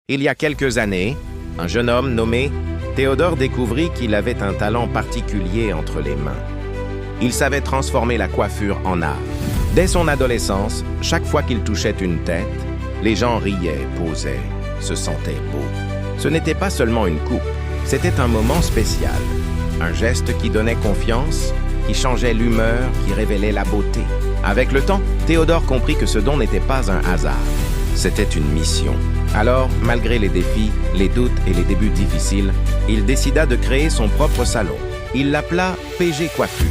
Il y a quelques années, un jeune homme nommé Théodore découvrit qu'il avait un talent particulier entre les mains. Il savait transformer la coiffure en art. Dès son adolescence, chaque fois qu'il touchait une tête, les gens riaient, posaient, se sentaient beaux. Ce n'était pas seulement une coupe, c'était un moment spécial. Un geste qui donnait confiance, qui changeait l'humeur, qui révélait la beauté. Avec le temps, Théodore comprit que ce don n'était pas un hasard. C'était une mission. Alors, malgré les défis, les doutes et les débuts difficiles, il décida de créer son propre salon. Il l'appela PG Coiffure.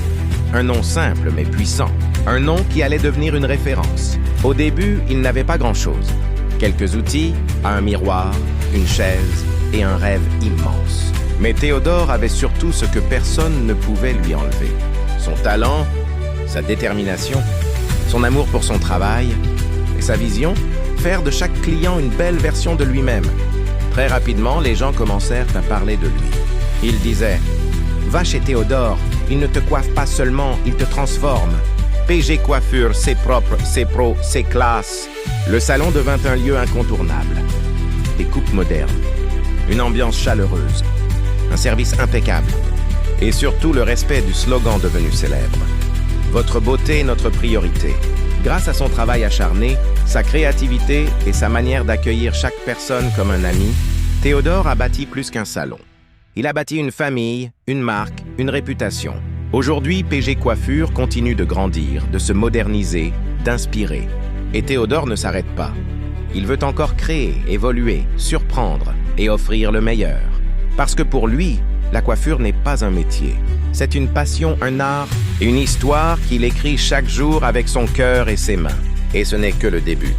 Un nom simple mais puissant. Un nom qui allait devenir une référence. Au début, il n'avait pas grand-chose. Quelques outils, un miroir, une chaise et un rêve immense. Mais Théodore avait surtout ce que personne ne pouvait lui enlever. Son talent, sa détermination, son amour pour son travail et sa vision, faire de chaque client une belle version de lui-même. Très rapidement, les gens commencèrent à parler de lui. Ils disaient « Va chez Théodore, il ne te coiffe pas seulement, il te transforme. PG Coiffure, c'est propre, c'est pro, c'est classe. » Le salon devint un lieu incontournable. Des coupes modernes, une ambiance chaleureuse, un service impeccable et surtout le respect du slogan devenu célèbre. Votre beauté est notre priorité. Grâce à son travail acharné, sa créativité et sa manière d'accueillir chaque personne comme un ami, Théodore a bâti plus qu'un salon. Il a bâti une famille, une marque, une réputation. Aujourd'hui, PG Coiffure continue de grandir, de se moderniser, d'inspirer. Et Théodore ne s'arrête pas. Il veut encore créer, évoluer, surprendre et offrir le meilleur. Parce que pour lui, la coiffure n'est pas un métier. C'est une passion, un art, une histoire qu'il écrit chaque jour avec son cœur et ses mains. Et ce n'est que le début.